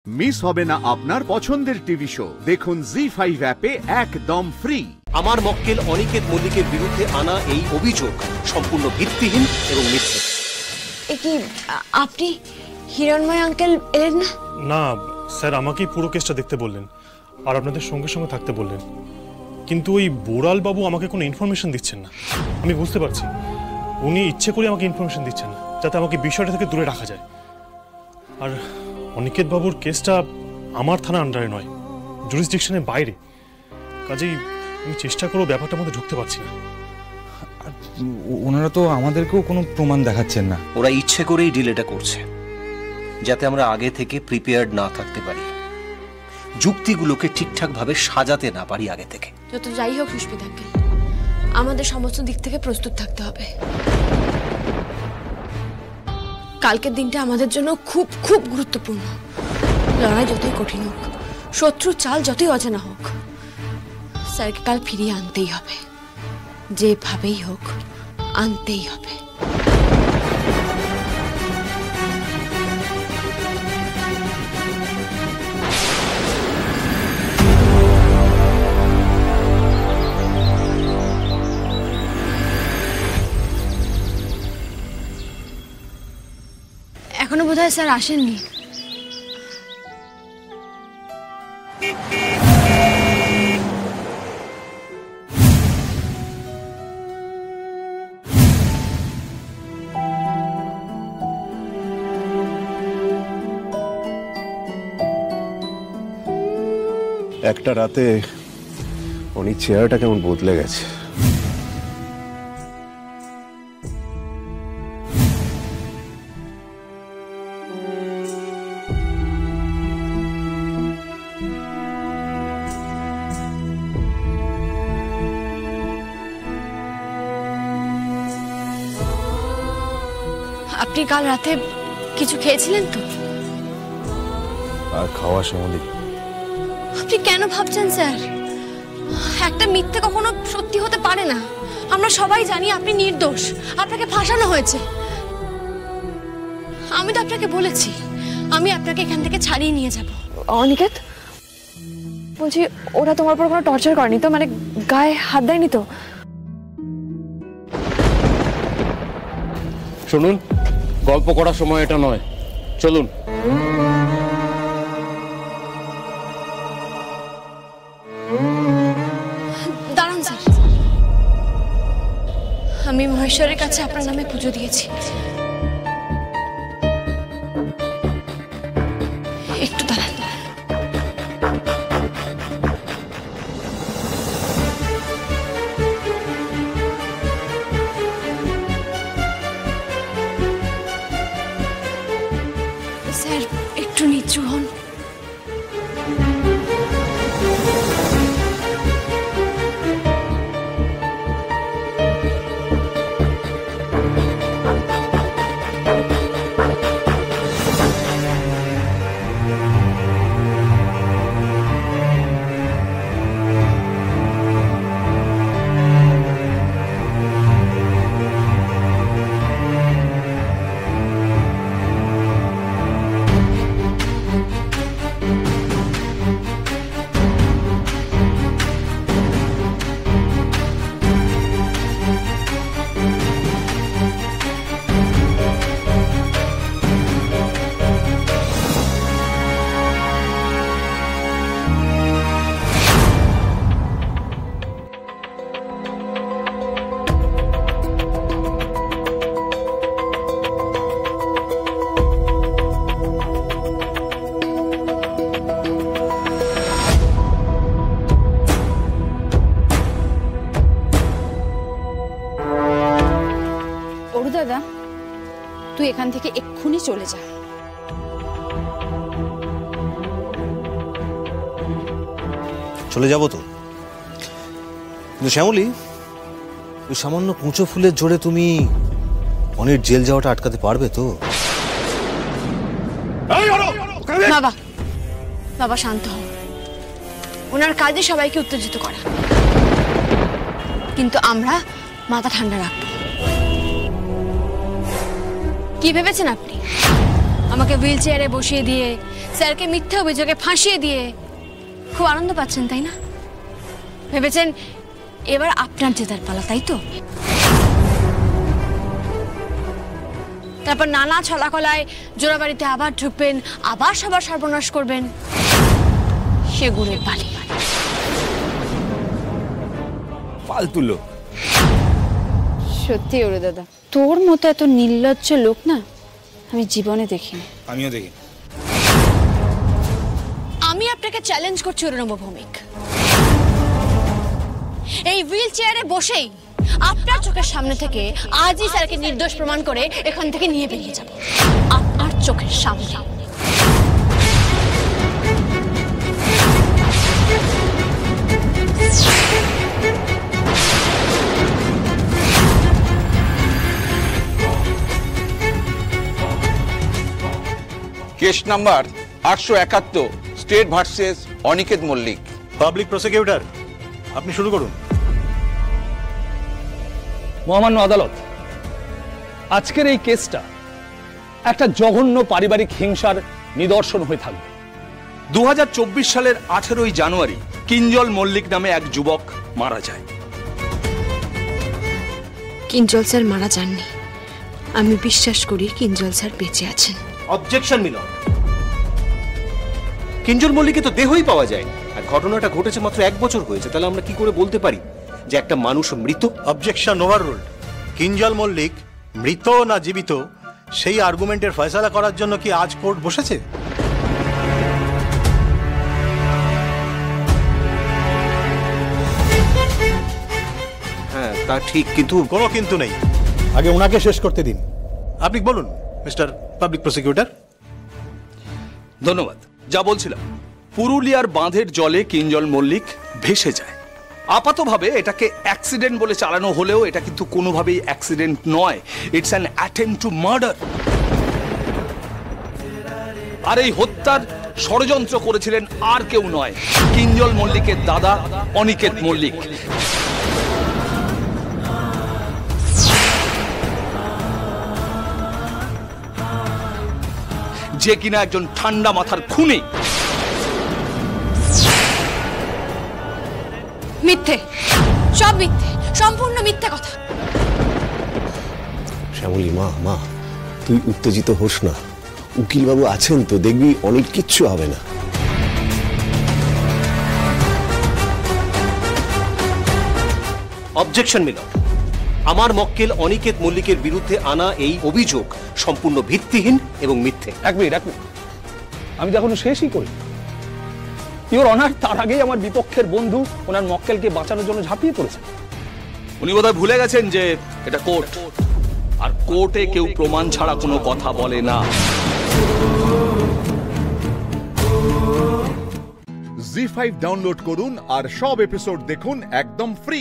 Miss হবে না আপনার পছন্দের টিভি শো। দেখুন জি5 অ্যাপে একদম ফ্রি। আমার মক্কেল অনিকেত মল্লিকের বিরুদ্ধে আনা এই অভিযোগ সম্পূর্ণ ভিত্তিহীন এবং মিথ্যে। কি আপনি হিরণময় আঙ্কেল এলেন না? না স্যার, আমাকেই পুরো কেসটা দেখতে বললেন আর আপনাদের সঙ্গে সঙ্গে থাকতে বললেন, কিন্তু ওই বোরাল বাবু আমাকে কোনো ইনফরমেশন দিচ্ছেন না। আমি বুঝতে পারছি উনি ইচ্ছে করে আমাকে ইনফরমেশন দিচ্ছেন না যাতে আমাকে বিষয়টা থেকে দূরে রাখা যায়। আর অনিকেত বাবুর কেসটা আমার থানার আন্ডারে নয়, জুরিসডিকশনের বাইরে, কাজেই আমি চেষ্টা করেও ব্যাপারটার মধ্যে ঢুকতে পারছি না। ওনারা তো আমাদেরকেও কোনো প্রমাণ দেখাচ্ছেন না। ওরা ইচ্ছে করেই ডিলেটা করছে যাতে আমরা আগে থেকে প্রিপেয়ার্ড না থাকতে পারি, যুক্তিগুলোকে ঠিকঠাক ভাবে সাজাতে না পারি আগে থেকে। যত যাই হোক সুস্মিতা আঙ্কেল, আমাদের সমস্ত দিক থেকে প্রস্তুত থাকতে হবে। কালকের দিনটা আমাদের জন্য খুব খুব গুরুত্বপূর্ণ। লড়াই যতই কঠিন হোক, শত্রুর চাল যতই অজানা হোক, স্যারকে কাল ফিরিয়ে আনতেই হবে, যেভাবেই হোক আনতেই হবে। এখনো বোধহয় স্যার আসেননি। একটা রাতে উনি চেহারাটা কেমন বদলে গেছে। আপনি কাল রাতে কিছু খেয়েছিলেন তো? আর খাওয়া শ্যামলী, আপনি কেন ভাবছেন স্যার? একটা মিথ্যে কখনো সত্যি হতে পারে না। আমরা সবাই জানি আপনি নির্দোষ, আপনাকে ফাঁসানো হয়েছে। আমি তো আপনাকে বলেছি আমি আপনাকে এখান থেকে ছাড়িয়ে নিয়ে যাব। অনিকেত বলছি, ওরা তোমার উপর কোনো টর্চার করেনি তো? মানে গায়ে হাত দেয়নি তো? শুনুন, গল্প করার সময় এটা নয়, চলুন। দাঁড়ান স্যার, আমি মহেশ্বরের কাছে আপনার নামে পুজো দিয়েছি। একটু দাঁড়ান। স্যার একটু নিচু হন। দাদা, তুই এখান থেকে এক্ষুনি চলে যা। চলে যাব তো, কিন্তু শ্যামলী, ওই সামান্য কুঁচো ফুলের জোরে তুমি অনির জেল যাওয়াটা আটকাতে পারবে তো? বাবা বাবা শান্ত হও। ওনার কাজে সবাইকে উত্তেজিত করা, কিন্তু আমরা মাথা ঠান্ডা রাখবো। কি ভেবেছেন আপনি? আমাকে হুইল চেয়ারে বসিয়ে দিয়ে স্যারকে মিথ্যা অভিযোগে ফাঁসিয়ে দিয়ে খুব আনন্দ পাচ্ছেন, তাই না? ভেবেছেন এবার আপনার জেতার পালা, তাই তো? তারপর নানা ছলাকলায় জোড়াবাড়িতে আবার ঢুকবেন, আবার সবার সর্বনাশ করবেন। সেগুড়ের বালি ফালতু লোক। সত্যি ওরে দাদা, তোর মতো এত নির্লজ্জ লোক না আমি জীবনে দেখিনি। আমিও দেখি। আমি আপনাকে চ্যালেঞ্জ করছি অরুণব ভৌমিক, এই হুইল চেয়ারে বসেই আপনার চোখের সামনে থেকে আজই স্যারকে নির্দোষ প্রমাণ করে এখান থেকে নিয়ে বেরিয়ে যাব, আপনার চোখের সামনে। Case number 871, state versus Aniket Mallick. Public prosecutor, আপনি শুরু করুন। মহামান্য আদালত, আজকের এই কেসটা একটা জঘন্য পারিবারিক হিংসার নিদর্শন হয়ে থাকবে। 2024 সালের 18ই জানুয়ারি কিঞ্জল মল্লিক নামে এক যুবক মারা যায়। কিঞ্জল স্যার মারা যাননি, আমি বিশ্বাস করি কিঞ্জল স্যার বেঁচে আছেন। অবজেকশন মিলন। কিঞ্জল মল্লিকে তো দেহই পাওয়া যায়নি, আর ঘটনাটা ঘটেছে মাত্র 1 বছর হয়েছে, তাহলে আমরা কি করে বলতে পারি যে একটা মানুষ মৃত? Objection overruled. কিঞ্জল মল্লিক মৃত না জীবিত সেই আর্গুমেন্টের ফয়সালা করার জন্য কি আজ কোর্ট বসেছে? হ্যাঁ তা ঠিক, কিন্তু কোনো কিন্তু নেই, আগে ওনাকে শেষ করতে দিন। আপনি বলুন মিস্টার পাবলিক প্রসিকিউটর। ধন্যবাদ। যা বলছিলাম, পুরুলিয়ার বাঁধের জলে কিঞ্জল মল্লিক ভেসে যায়। আপাতভাবে এটাকে অ্যাক্সিডেন্ট বলে চালানো হলেও এটা কিন্তু কোনোভাবেই অ্যাক্সিডেন্ট নয়, it's an attempt to murder. আর এই হত্যার ষড়যন্ত্র করেছিলেন আর কেউ নয়, কিঞ্জল মল্লিকের দাদা অনিকেত মল্লিক। যে কিনা একজন ঠান্ডা মাথার খুনি। মিথ্যে, সব মিথ্যে, সম্পূর্ণ মিথ্যে কথা। শ্যামলী, মা তুই উত্তেজিত হোস না, উকিল বাবু আছেন তো, দেখবি অনেক কিচ্ছু হবে না। অবজেকশন মিলন। আমার মক্কেল অনিকেত মল্লিকের বিরুদ্ধে আনা এই অভিযোগ সম্পূর্ণ ভিত্তিহীন এবং মিথ্যে। এক মিনিট, আমি তো এখনো শেষই করি। ইওর অনার, তার আগেই আমার বিপক্ষের বন্ধু ওনার মক্কেলকে বাঁচানোর জন্য ঝাঁপিয়ে পড়েছে। উনি বোধহয় ভুলে গেছেন যে এটা কোর্ট, আর কোর্টে কেউ প্রমাণ ছাড়া কোনো কথা বলে না। জি5 ডাউনলোড করুন আর সব এপিসোড দেখুন একদম ফ্রি।